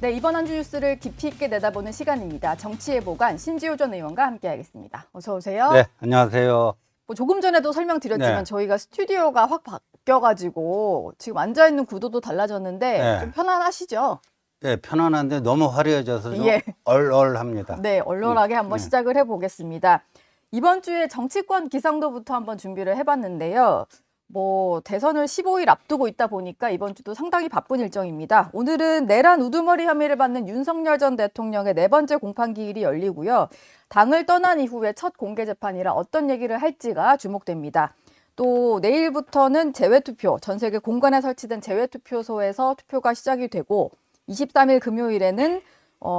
네, 이번 한 주 뉴스를 깊이 있게 내다보는 시간입니다. 정치의 보관 신지호 전 의원과 함께하겠습니다. 어서 오세요. 네, 안녕하세요. 뭐 조금 전에도 설명드렸지만 네. 저희가 스튜디오가 확 바뀌어가지고 지금 앉아있는 구도도 달라졌는데 네. 좀 편안하시죠? 네, 편안한데 너무 화려해져서 좀 예. 얼얼합니다. 네, 얼얼하게 한번 네. 시작을 해보겠습니다. 이번 주에 정치권 기상도부터 한번 준비를 해봤는데요. 뭐 대선을 15일 앞두고 있다 보니까 이번 주도 상당히 바쁜 일정입니다. 오늘은 내란 우두머리 혐의를 받는 윤석열 전 대통령의 네 번째 공판기일이 열리고요. 당을 떠난 이후에 첫 공개 재판이라 어떤 얘기를 할지가 주목됩니다. 또 내일부터는 재외투표, 전 세계 공간에 설치된 재외투표소에서 투표가 시작이 되고 23일 금요일에는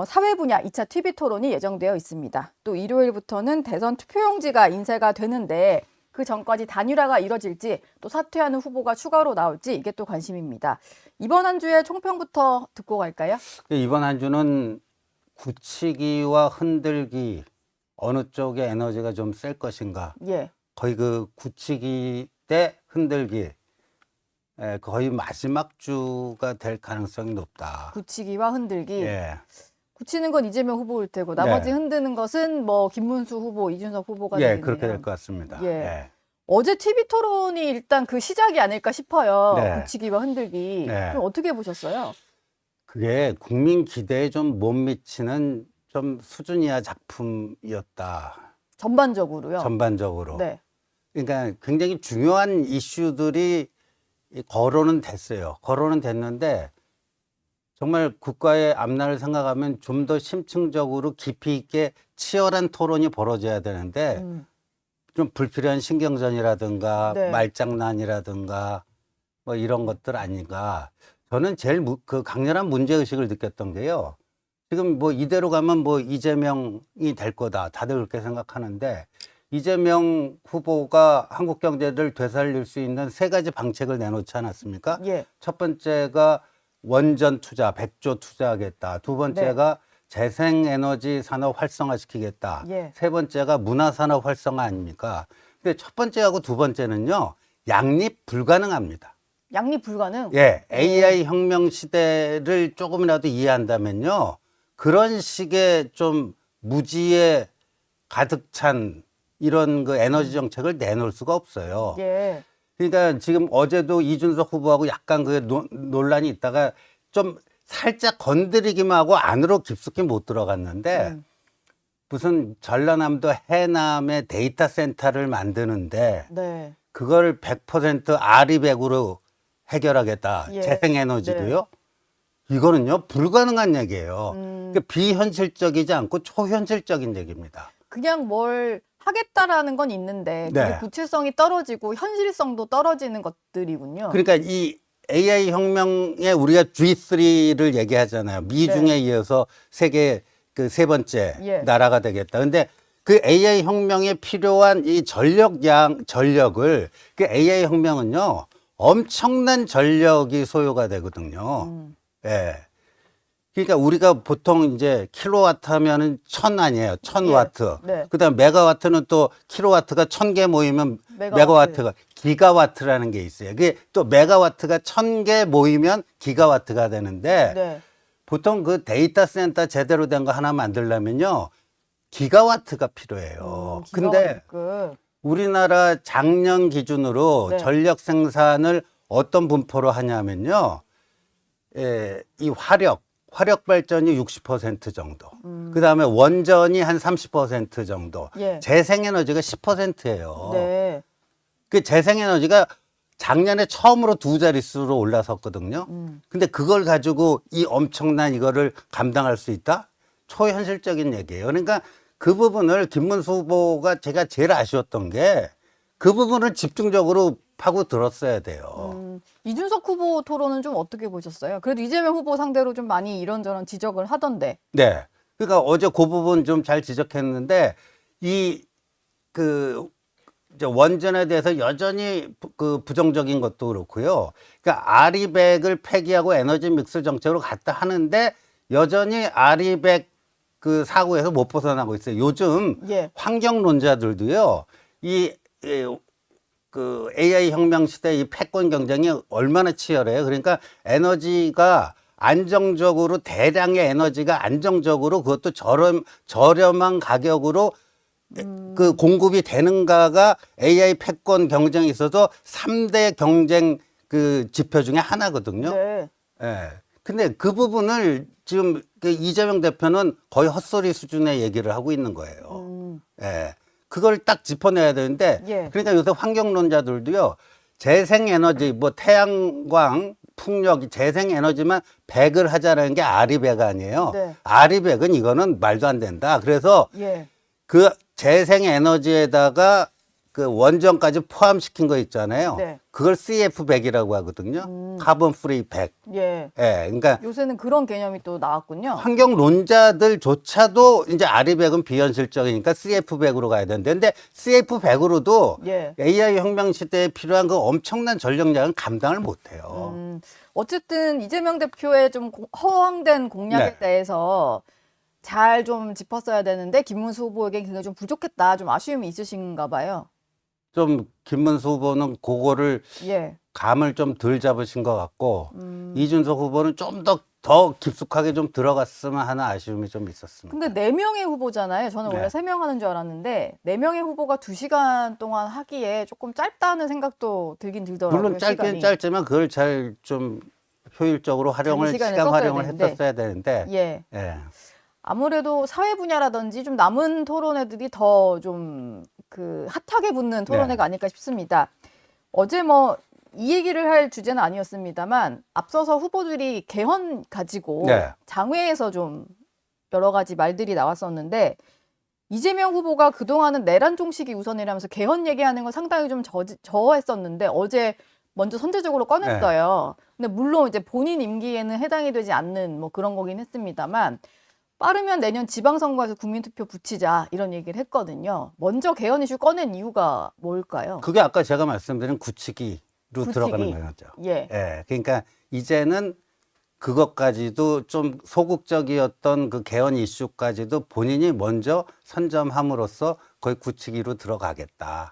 사회 분야 2차 TV 토론이 예정되어 있습니다. 또 일요일부터는 대선 투표용지가 인쇄가 되는데 그 전까지 단일화가 이뤄질지 또 사퇴하는 후보가 추가로 나올지 이게 또 관심입니다. 이번 한 주의 총평부터 듣고 갈까요? 이번 한 주는 굳히기와 흔들기 어느 쪽의 에너지가 좀 셀 것인가. 예. 거의 그 굳히기 대 흔들기 거의 마지막 주가 될 가능성이 높다. 굳히기와 흔들기. 예. 굳히는 건 이재명 후보일 테고 나머지 네. 흔드는 것은 뭐 김문수 후보, 이준석 후보가 예, 되겠네요. 그렇게 될 것 같습니다. 예. 어제 TV 토론이 일단 그 시작이 아닐까 싶어요. 네. 굳히기와 흔들기. 네. 좀 어떻게 보셨어요? 그게 국민 기대에 좀 못 미치는 좀 수준 이하 작품이었다. 전반적으로요. 전반적으로. 네. 그러니까 굉장히 중요한 이슈들이 거론은 됐어요. 거론은 됐는데 정말 국가의 앞날을 생각하면 좀 더 심층적으로 깊이 있게 치열한 토론이 벌어져야 되는데 좀 불필요한 신경전이라든가 네. 말장난이라든가 뭐 이런 것들 아닌가. 저는 제일 그 강렬한 문제의식을 느꼈던 게요. 지금 뭐 이대로 가면 뭐 이재명이 될 거다. 다들 그렇게 생각하는데 이재명 후보가 한국 경제를 되살릴 수 있는 세 가지 방책을 내놓지 않았습니까? 예. 첫 번째가 원전 투자, 100조 투자하겠다. 두 번째가 재생에너지 산업 활성화시키겠다. 예. 세 번째가 문화산업 활성화 아닙니까? 근데 첫 번째하고 두 번째는요, 양립 불가능합니다. 양립 불가능? 예, AI 혁명 시대를 조금이라도 이해한다면요, 그런 식의 좀 무지에 가득 찬 이런 그 에너지 정책을 내놓을 수가 없어요. 예. 그러니까 지금 어제도 이준석 후보하고 약간 그 논란이 있다가 좀 살짝 건드리기만 하고 안으로 깊숙이 못 들어갔는데 무슨 전라남도 해남에 데이터 센터를 만드는데 네. 그걸 100% 아리백으로 해결하겠다. 예. 재생에너지도요. 이거는요 불가능한 얘기예요. 그러니까 비현실적이지 않고 초현실적인 얘기입니다. 그냥 뭘 하겠다라는 건 있는데 그게 네. 구체성이 떨어지고 현실성도 떨어지는 것들이군요. 그러니까 이 AI 혁명에 우리가 G3를 얘기하잖아요. 미중에 이어서 세계 그 세 번째 예. 나라가 되겠다. 근데 그 AI 혁명에 필요한 이 전력을 그 AI 혁명은요 엄청난 전력이 소요가 되거든요. 예. 그러니까 우리가 보통 이제 킬로와트 하면은 1000 아니에요. 1000와트. 네. 그다음 메가와트는 또 킬로와트가 1000개 모이면 메가와트가 기가와트라는 게 있어요. 그게 또 메가와트가 1000개 모이면 기가와트가 되는데 네. 보통 그 데이터 센터 제대로 된 거 하나 만들려면요. 기가와트가 필요해요. 근데 기가와트급. 우리나라 작년 기준으로 네. 전력 생산을 어떤 분포로 하냐면요. 예, 이 화력 발전이 60% 정도. 그다음에 원전이 한 30% 정도. 예. 재생에너지가 10%예요. 네. 그 재생에너지가 작년에 처음으로 두 자릿수로 올라섰거든요. 근데 그걸 가지고 이 엄청난 이거를 감당할 수 있다? 초현실적인 얘기예요. 그러니까 그 부분을 김문수 후보가 제가 제일 아쉬웠던 게 그 부분을 집중적으로 파고 들었어야 돼요. 이준석 후보 토론은 좀 어떻게 보셨어요? 그래도 이재명 후보 상대로 좀 많이 이런저런 지적을 하던데. 네. 그러니까 어제 그 부분 좀 잘 지적했는데 이제 원전에 대해서 여전히 그 부정적인 것도 그렇고요. 그러니까 아리백을 폐기하고 에너지 믹스 정책으로 갔다 하는데 여전히 아리백 그 사고에서 못 벗어나고 있어요. 요즘 예. 환경론자들도요. 그 AI 혁명 시대 이 패권 경쟁이 얼마나 치열해요. 그러니까 에너지가 안정적으로 대량의 에너지가 안정적으로 그것도 저렴한 가격으로 그 공급이 되는가가 AI 패권 경쟁에 있어서 3대 경쟁 그 지표 중에 하나거든요. 네. 예. 근데 그 부분을 지금 그 이재명 대표는 거의 헛소리 수준의 얘기를 하고 있는 거예요. 예. 그걸 딱 짚어내야 되는데, 예. 그러니까 요새 환경론자들도요, 재생에너지, 뭐 태양광, 풍력, 재생에너지만 100을 하자라는 게 아리백 아니에요. 네. 아리백은 이거는 말도 안 된다. 그래서 예. 그 재생에너지에다가 그 원전까지 포함시킨 거 있잖아요. 네. 그걸 CF100이라고 하거든요. 카본 프리 100. 예. 예. 그러니까 요새는 그런 개념이 또 나왔군요. 환경론자들조차도 이제 아리백은 비현실적이니까 CF100으로 가야 되는데, 근데 CF100으로도 예. AI 혁명 시대에 필요한 그 엄청난 전력량은 감당을 못 해요. 어쨌든 이재명 대표의 좀 허황된 공약에 네. 대해서 잘 좀 짚었어야 되는데 김문수 후보에게 굉장히 좀 부족했다, 좀 아쉬움이 있으신가 봐요. 좀 김문수 후보는 그거를 예. 감을 좀 덜 잡으신 것 같고, 이준석 후보는 좀 더 깊숙하게 좀 들어갔으면 하는 아쉬움이 좀 있었습니다. 근데 4명의 후보잖아요. 저는 원래 네. 3명 하는 줄 알았는데 4명의 후보가 2시간 동안 하기에 조금 짧다는 생각도 들긴 들더라고요. 물론 짧긴 시간이. 짧지만 그걸 잘 좀 효율적으로 활용을, 시간을 시간 썼어야 활용을 되는데. 했었어야 되는데, 예. 예. 아무래도 사회 분야라든지 좀 남은 토론회들이 더 좀 그 핫하게 붙는 토론회가 아닐까 싶습니다. 어제 뭐 이 얘기를 할 주제는 아니었습니다만 앞서서 후보들이 개헌 가지고 네. 장외에서 좀 여러 가지 말들이 나왔었는데 이재명 후보가 그동안은 내란 종식이 우선이라면서 개헌 얘기하는 건 상당히 좀 저했었는데 어제 먼저 선제적으로 꺼냈어요. 근데 물론 이제 본인 임기에는 해당이 되지 않는 뭐 그런 거긴 했습니다만 빠르면 내년 지방선거에서 국민투표 붙이자 이런 얘기를 했거든요. 먼저 개헌 이슈 꺼낸 이유가 뭘까요? 그게 아까 제가 말씀드린 굳히기로 굳히기. 들어가는 거죠. 예. 예. 그러니까 이제는 그것까지도 좀 소극적이었던 그 개헌 이슈까지도 본인이 먼저 선점함으로써 거의 굳히기로 들어가겠다.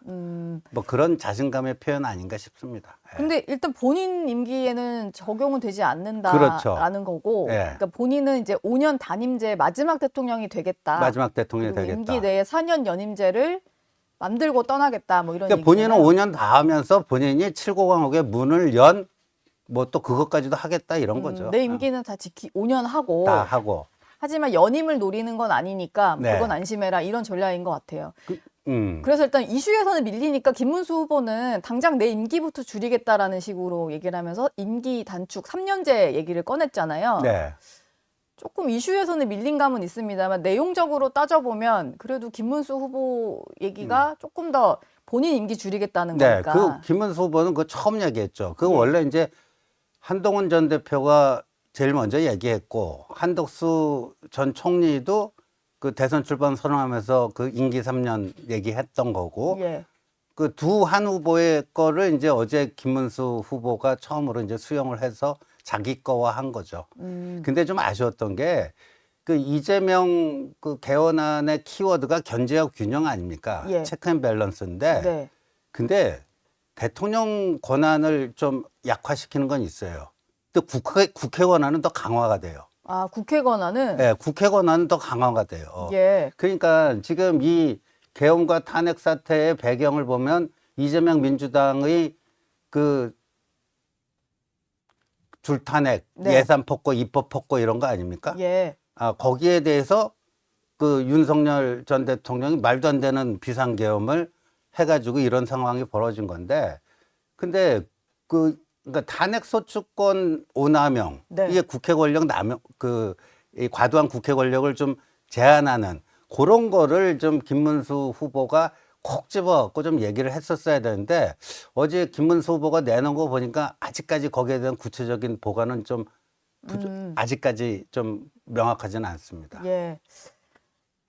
뭐 그런 자신감의 표현 아닌가 싶습니다. 예. 근데 일단 본인 임기에는 적용은 되지 않는다라는 그렇죠. 거고, 예. 그러니까 본인은 이제 5년 단임제 마지막 대통령이 되겠다. 마지막 대통령이 그리고 되겠다. 임기 내에 4년 연임제를 만들고 떠나겠다. 뭐 이런 그러니까 본인은 얘기잖아요. 5년 다 하면서 본인이 7공화국의 문을 연 뭐 또 그것까지도 하겠다 이런 거죠. 내 임기는 다 5년 하고, 다 하고. 하지만 연임을 노리는 건 아니니까 네. 그건 안심해라 이런 전략인 것 같아요. 음. 그래서 일단 이슈에서는 밀리니까 김문수 후보는 당장 내 임기부터 줄이겠다라는 식으로 얘기를 하면서 임기 단축 3년제 얘기를 꺼냈잖아요. 네. 조금 이슈에서는 밀린 감은 있습니다만 내용적으로 따져보면 그래도 김문수 후보 얘기가 조금 더 본인 임기 줄이겠다는 네. 거니까. 그 김문수 후보는 그 처음 얘기했죠. 그 예. 원래 이제 한동훈 전 대표가 제일 먼저 얘기했고 한덕수 전 총리도 그 대선 출범 선언하면서 그 임기 3년 얘기했던 거고 예. 그 두 한 후보의 거를 이제 어제 김문수 후보가 처음으로 이제 수용을 해서 자기 거화 한 거죠. 근데 좀 아쉬웠던 게 그 이재명 그 개헌안의 키워드가 견제와 균형 아닙니까? 예. 체크 앤 밸런스인데 네. 근데 대통령 권한을 좀 약화시키는 건 있어요. 또 국회 권한은 더 강화가 돼요. 아, 국회 권한은 네, 국회 권한은 더 강화가 돼요. 예. 그러니까 지금 이 개헌과 탄핵 사태의 배경을 보면 이재명 민주당의 그 줄탄핵, 네. 예산 폭거, 입법 폭거 이런 거 아닙니까? 예. 아, 거기에 대해서 그 윤석열 전 대통령이 말도 안 되는 비상계엄을 해가지고 이런 상황이 벌어진 건데, 근데 그러니까 탄핵 소추권 오남용, 네. 이게 국회 권력 남용, 이 과도한 국회 권력을 좀 제한하는 그런 거를 좀 김문수 후보가 콕 집어갖고 좀 얘기를 했었어야 되는데 어제 김문수 후보가 내놓은 거 보니까 아직까지 거기에 대한 구체적인 보관은 좀 아직까지 좀 명확하지는 않습니다. 예.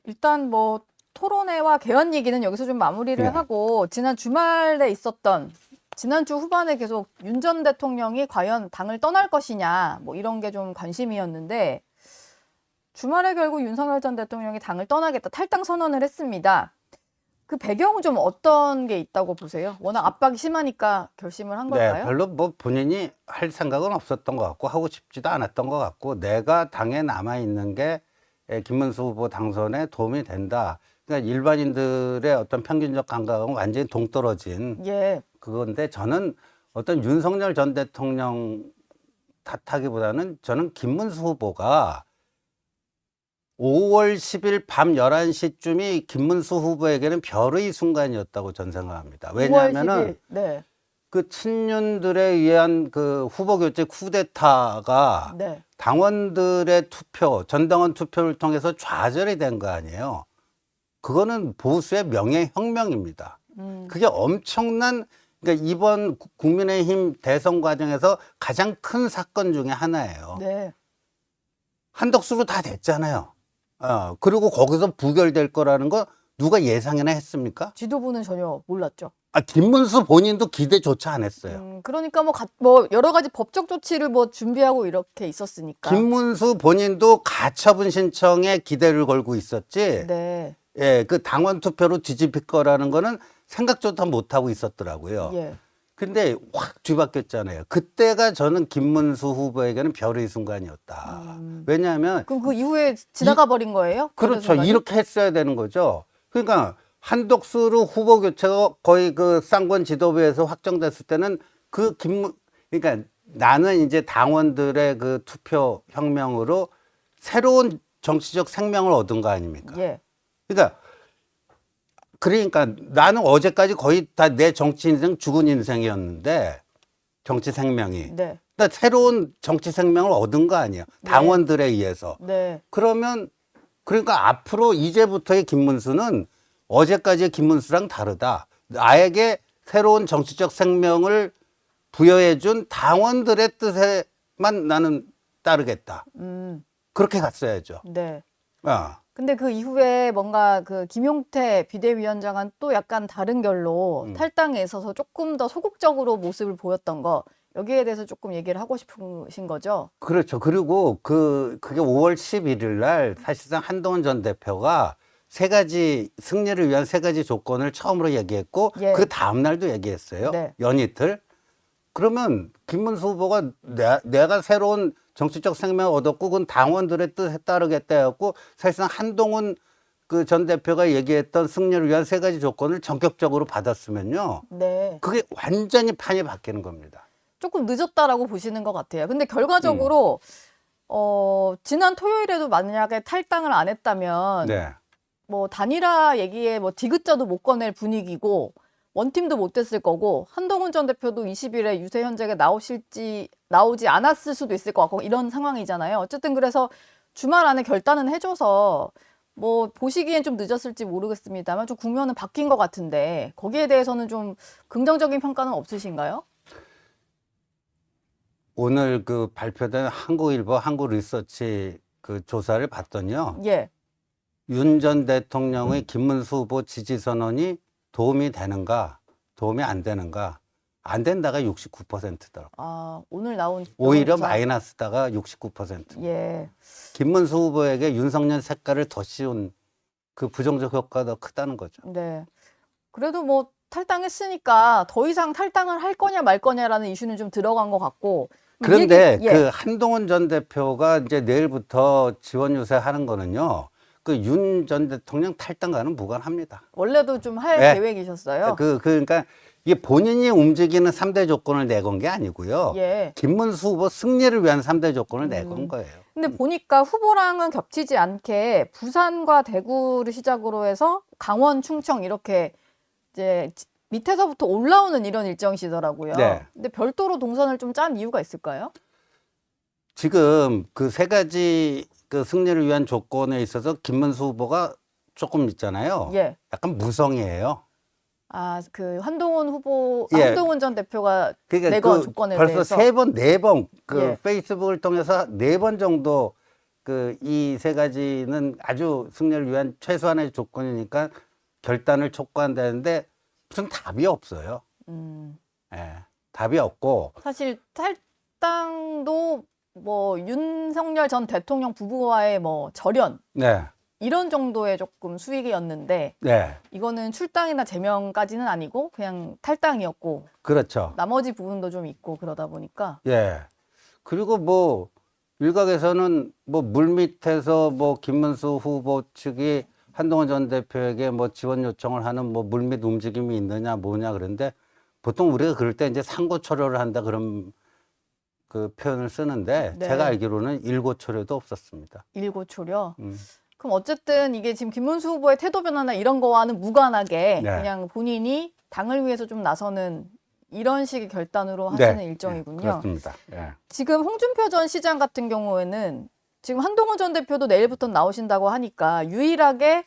일단 뭐 토론회와 개헌 얘기는 여기서 좀 마무리를 네. 하고 지난 주말에 있었던 지난주 후반에 계속 윤 전 대통령이 과연 당을 떠날 것이냐 뭐 이런 게 좀 관심이었는데 주말에 결국 윤석열 전 대통령이 당을 떠나겠다 탈당 선언을 했습니다. 그 배경은 좀 어떤 게 있다고 보세요? 워낙 압박이 심하니까 결심을 한 네, 걸까요? 별로 뭐 본인이 할 생각은 없었던 것 같고 하고 싶지도 않았던 것 같고 내가 당에 남아 있는 게 김문수 후보 당선에 도움이 된다. 그러니까 일반인들의 어떤 평균적 감각은 완전히 동떨어진 예. 그건데 저는 어떤 윤석열 전 대통령 탓하기보다는 저는 김문수 후보가 5월 10일 밤 11시쯤이 김문수 후보에게는 별의 순간이었다고 저는 생각합니다. 5월 왜냐하면은 10일. 네. 그 친윤들에 의한 그 후보 교체 쿠데타가 네. 당원들의 투표, 전당원 투표를 통해서 좌절이 된 거 아니에요. 그거는 보수의 명예혁명입니다. 그게 엄청난, 그러니까 이번 국민의힘 대선 과정에서 가장 큰 사건 중에 하나예요. 네. 한덕수로 다 됐잖아요. 그리고 거기서 부결될 거라는 거 누가 예상이나 했습니까? 지도부는 전혀 몰랐죠. 김문수 본인도 기대조차 안 했어요. 그러니까 뭐 여러 가지 법적 조치를 뭐 준비하고 이렇게 있었으니까. 김문수 본인도 가처분 신청에 기대를 걸고 있었지. 네. 예, 그 당원 투표로 뒤집힐 거라는 거는 생각조차 못 하고 있었더라고요. 예. 근데 확 뒤바뀌었잖아요. 그때가 저는 김문수 후보에게는 별의 순간이었다. 왜냐하면 그럼 그 이후에 지나가 버린 거예요? 그렇죠. 순간이? 이렇게 했어야 되는 거죠. 그러니까 한덕수로 후보 교체가 거의 그 쌍권 지도부에서 확정됐을 때는 그러니까 나는 이제 당원들의 그 투표 혁명으로 새로운 정치적 생명을 얻은 거 아닙니까? 예. 그러니까 나는 어제까지 거의 다 내 정치 인생 죽은 인생이었는데 정치 생명이. 네. 그러니까 새로운 정치 생명을 얻은 거 아니에요. 당원들에 의해서. 네. 그러면 그러니까 앞으로 이제부터의 김문수는 어제까지의 김문수랑 다르다. 나에게 새로운 정치적 생명을 부여해준 당원들의 뜻에만 나는 따르겠다. 그렇게 갔어야죠. 네. 아, 근데 그 이후에 뭔가 그 김용태 비대위원장은 또 약간 다른 결로 탈당에 있어서 조금 더 소극적으로 모습을 보였던 거, 여기에 대해서 조금 얘기를 하고 싶으신 거죠? 그렇죠. 그리고 그게 5월 11일 날 사실상 한동훈 전 대표가 승리를 위한 세 가지 조건을 처음으로 얘기했고, 예. 그 다음날도 얘기했어요. 네. 연이틀. 그러면 김문수 후보가 내가 새로운 정치적 생명을 얻었고, 그건 당원들의 뜻에 따르겠다 해갖고, 사실상 한동훈 그 전 대표가 얘기했던 승리를 위한 세 가지 조건을 전격적으로 받았으면요. 네. 그게 완전히 판이 바뀌는 겁니다. 조금 늦었다라고 보시는 것 같아요. 근데 결과적으로 지난 토요일에도 만약에 탈당을 안 했다면 네. 뭐 단일화 얘기에 뭐 디귿자도 못 꺼낼 분위기고 원팀도 못 됐을 거고 한동훈 전 대표도 20일에 유세 현장에 나오지 않았을 수도 있을 것 같고 이런 상황이잖아요. 어쨌든 그래서 주말 안에 결단은 해줘서 뭐 보시기엔 좀 늦었을지 모르겠습니다만 좀 국면은 바뀐 것 같은데 거기에 대해서는 좀 긍정적인 평가는 없으신가요? 오늘 그 발표된 한국일보 한국리서치 그 조사를 봤더니요. 예. 윤 전 대통령의 김문수 후보 지지 선언이 도움이 되는가, 도움이 안 되는가, 안 된다가 69%더라고요. 아, 오늘 나온 오히려 조사. 마이너스다가 69%. 예. 김문수 후보에게 윤석열 색깔을 더 씌운 그 부정적 효과가 더 크다는 거죠. 네. 그래도 뭐 탈당했으니까 더 이상 탈당을 할 거냐 말 거냐라는 이슈는 좀 들어간 것 같고. 그런데 예. 그 한동훈 전 대표가 이제 내일부터 지원 유세하는 거는요. 그 윤 전 대통령 탈당과는 무관합니다. 원래도 좀 할 네. 계획이셨어요? 그러니까 이게 본인이 움직이는 3대 조건을 내건 게 아니고요. 예. 김문수 후보 승리를 위한 3대 조건을 내건 거예요. 근데 보니까 후보랑은 겹치지 않게 부산과 대구를 시작으로 해서 강원, 충청 이렇게 이제 밑에서부터 올라오는 이런 일정이시더라고요. 네. 근데 별도로 동선을 좀 짠 이유가 있을까요? 지금 그 세 가지 그 승리를 위한 조건에 있어서 김문수 후보가 조금 있잖아요. 예. 약간 무성이에요. 아, 그 한동훈 후보, 예. 한동훈 전 대표가 그러니까 내건 그 조건에 벌써 대해서. 세 번, 네 번 그 예. 페이스북을 통해서 네 번 정도 그 이 세 가지는 아주 승리를 위한 최소한의 조건이니까 결단을 촉구한다는데 무슨 답이 없어요. 예, 답이 없고 사실 탈당도 뭐 윤석열 전 대통령 부부와의 뭐 절연 네. 이런 정도의 조금 수익이었는데 네, 이거는 출당이나 제명까지는 아니고 그냥 탈당이었고 그렇죠. 나머지 부분도 좀 있고 그러다 보니까 예. 그리고 뭐 일각에서는 뭐 물밑에서 뭐 김문수 후보 측이 한동훈 전 대표에게 뭐 지원 요청을 하는 뭐 물밑 움직임이 있느냐 뭐냐 그런데 보통 우리가 그럴 때 이제 상고초려를 한다 그런 그 표현을 쓰는데 네. 제가 알기로는 일고초려도 없었습니다. 일고초려. 음. 그럼 어쨌든 이게 지금 김문수 후보의 태도 변화나 이런 거와는 무관하게 네. 그냥 본인이 당을 위해서 좀 나서는 이런 식의 결단으로 네. 하시는 일정이군요. 그렇습니다. 예. 지금 홍준표 전 시장 같은 경우에는 지금 한동훈 전 대표도 내일부터 나오신다고 하니까 유일하게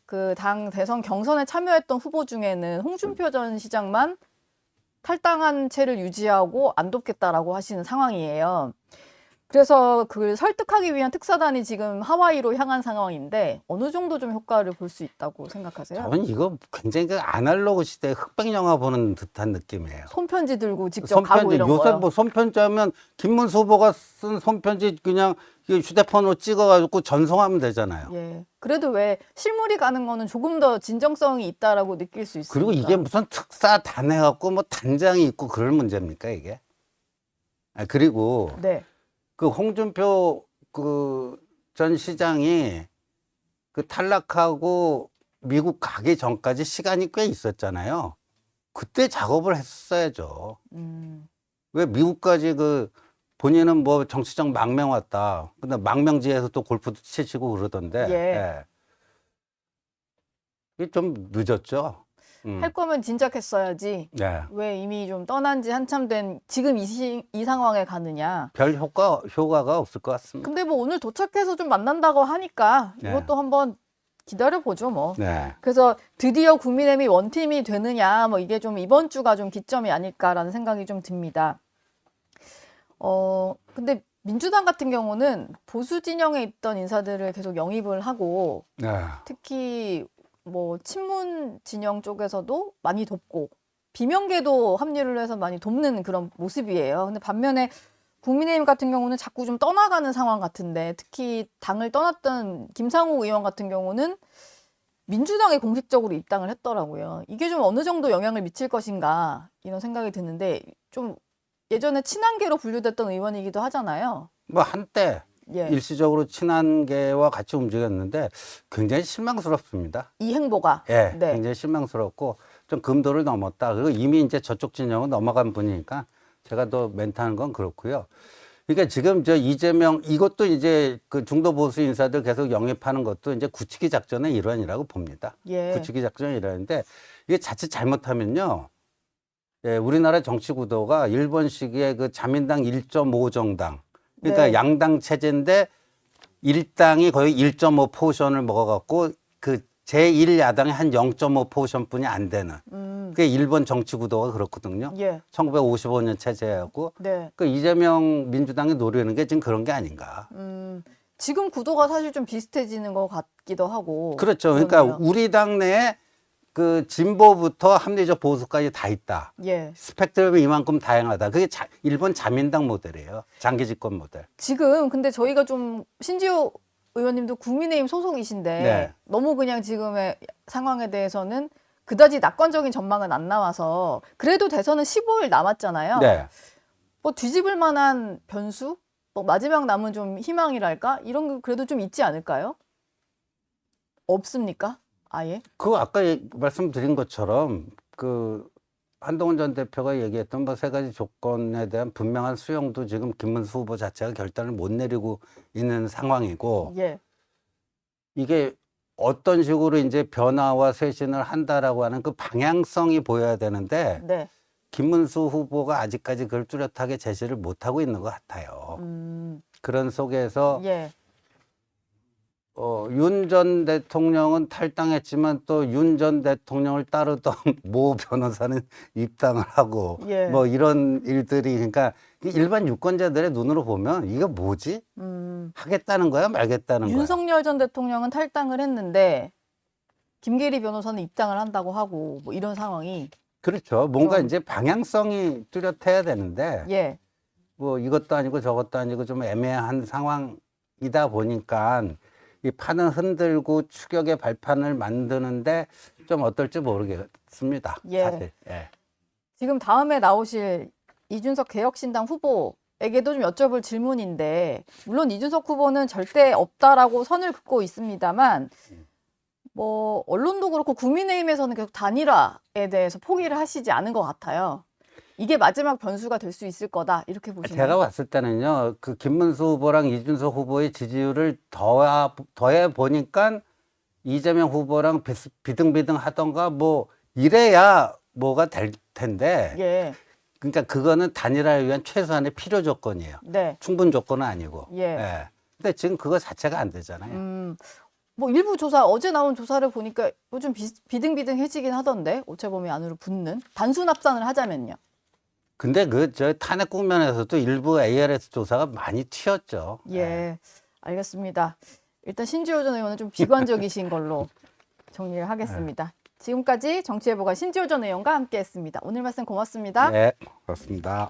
그 당 대선 경선에 참여했던 후보 중에는 홍준표 전 시장만 탈당한 채를 유지하고 안 돕겠다라고 하시는 상황이에요. 그래서 그걸 설득하기 위한 특사단이 지금 하와이로 향한 상황인데 어느 정도 좀 효과를 볼 수 있다고 생각하세요? 저는 이거 굉장히 그 아날로그 시대 흑백 영화 보는 듯한 느낌이에요. 손편지 들고 직접 가고 이런 요새 거요. 뭐 손편지 하면 김문수 후보가 쓴 손편지 그냥 휴대폰으로 찍어가지고 전송하면 되잖아요. 예. 그래도 왜 실물이 가는 거는 조금 더 진정성이 있다라고 느낄 수 있으니까. 그리고 이게 무슨 특사단 해갖고 뭐 단장이 있고 그럴 문제입니까 이게? 그리고 네. 그 홍준표 그 전 시장이 그 탈락하고 미국 가기 전까지 시간이 꽤 있었잖아요. 그때 작업을 했어야죠. 왜 미국까지 그 본인은 뭐 정치적 망명 왔다. 근데 망명지에서 또 골프도 치시고 그러던데. 예. 이게 좀 늦었죠. 할 거면 진작했어야지. 네. 왜 이미 좀 떠난 지 한참 된 지금 이 상황에 가느냐. 별 효과가 없을 것 같습니다. 근데 뭐 오늘 도착해서 좀 만난다고 하니까 네. 이것도 한번 기다려보죠 뭐. 네. 그래서 드디어 국민의힘이 원팀이 되느냐 뭐 이게 좀 이번 주가 좀 기점이 아닐까라는 생각이 좀 듭니다. 근데 민주당 같은 경우는 보수 진영에 있던 인사들을 계속 영입을 하고 네. 특히 뭐 친문 진영 쪽에서도 많이 돕고 비명계도 합류를 해서 많이 돕는 그런 모습이에요. 근데 반면에 국민의힘 같은 경우는 자꾸 좀 떠나가는 상황 같은데 특히 당을 떠났던 김상우 의원 같은 경우는 민주당에 공식적으로 입당을 했더라고요. 이게 좀 어느 정도 영향을 미칠 것인가 이런 생각이 드는데 좀 예전에 친한계로 분류됐던 의원이기도 하잖아요. 뭐 한때 예. 일시적으로 친한계와 같이 움직였는데 굉장히 실망스럽습니다. 이 행보가. 예, 네. 굉장히 실망스럽고 좀 금도를 넘었다. 그리고 이미 이제 저쪽 진영은 넘어간 분이니까 제가 더 멘트하는 건 그렇고요. 그러니까 지금 저 이재명 이것도 이제 그 중도 보수 인사들 계속 영입하는 것도 이제 굳히기 작전의 일환이라고 봅니다. 예. 굳히기 작전의 일환인데 이게 자칫 잘못하면요. 예, 우리나라 정치 구도가 일본식의 그 자민당 1.5 정당. 그러니까 네. 양당 체제인데 일당이 거의 1.5 포션을 먹어갖고 그 제1야당의 한 0.5 포션뿐이 안 되는. 그게 일본 정치 구도가 그렇거든요. 예. 1955년 체제하고. 네. 그 이재명 민주당이 노리는 게 지금 그런 게 아닌가. 지금 구도가 사실 좀 비슷해지는 것 같기도 하고. 그렇죠. 그러니까 그러네요. 우리 당내에 그 진보부터 합리적 보수까지 다 있다. 예. 스펙트럼이 이만큼 다양하다. 그게 일본 자민당 모델이에요. 장기 집권 모델. 지금 근데 저희가 좀 신지호 의원님도 국민의힘 소속이신데 네. 너무 그냥 지금의 상황에 대해서는 그다지 낙관적인 전망은 안 나와서 그래도 대선은 15일 남았잖아요. 네. 뭐 뒤집을 만한 변수? 뭐 마지막 남은 좀 희망이랄까? 이런 거 그래도 좀 있지 않을까요? 없습니까? 아예? 그 아까 말씀드린 것처럼 그 한동훈 전 대표가 얘기했던 뭐 세 가지 조건에 대한 분명한 수용도 지금 김문수 후보 자체가 결단을 못 내리고 있는 상황이고 예. 이게 어떤 식으로 이제 변화와 쇄신을 한다라고 하는 그 방향성이 보여야 되는데 네. 김문수 후보가 아직까지 그걸 뚜렷하게 제시를 못 하고 있는 것 같아요. 그런 속에서 예. 윤 전 대통령은 탈당했지만 또 윤 전 대통령을 따르던 모 변호사는 입당을 하고 예. 뭐 이런 일들이 그러니까 일반 유권자들의 눈으로 보면 이게 뭐지? 하겠다는 거야 말겠다는 거야? 윤석열 전 대통령은 탈당을 했는데 김계리 변호사는 입당을 한다고 하고 뭐 이런 상황이 그렇죠. 뭔가 좀- 이제 방향성이 뚜렷해야 되는데 예. 뭐 이것도 아니고 저것도 아니고 좀 애매한 상황이다 보니까 이 판을 흔들고 추격의 발판을 만드는데 좀 어떨지 모르겠습니다. 예. 사실. 예. 지금 다음에 나오실 이준석 개혁신당 후보에게도 좀 여쭤볼 질문인데, 물론 이준석 후보는 절대 없다라고 선을 긋고 있습니다만, 뭐 언론도 그렇고 국민의힘에서는 계속 단일화에 대해서 포기를 하시지 않은 것 같아요. 이게 마지막 변수가 될 수 있을 거다 이렇게 보시나요? 제가 봤을 때는요, 그 김문수 후보랑 이준석 후보의 지지율을 더해 보니까 이재명 후보랑 비등비등 하던가 뭐 이래야 뭐가 될 텐데, 예, 그러니까 그거는 단일화를 위한 최소한의 필요 조건이에요. 네, 충분 조건은 아니고. 예. 근데 지금 그거 자체가 안 되잖아요. 뭐 일부 조사 어제 나온 조사를 보니까 좀 비등비등해지긴 하던데 오차범위 안으로 붙는 단순 합산을 하자면요. 근데 그 저 탄핵 국면에서도 일부 ARS 조사가 많이 튀었죠. 예, 알겠습니다. 일단 신지호 전 의원은 좀 비관적이신 걸로 정리를 하겠습니다. 지금까지 정치예보가 신지호 전 의원과 함께했습니다. 오늘 말씀 고맙습니다. 네, 그렇습니다.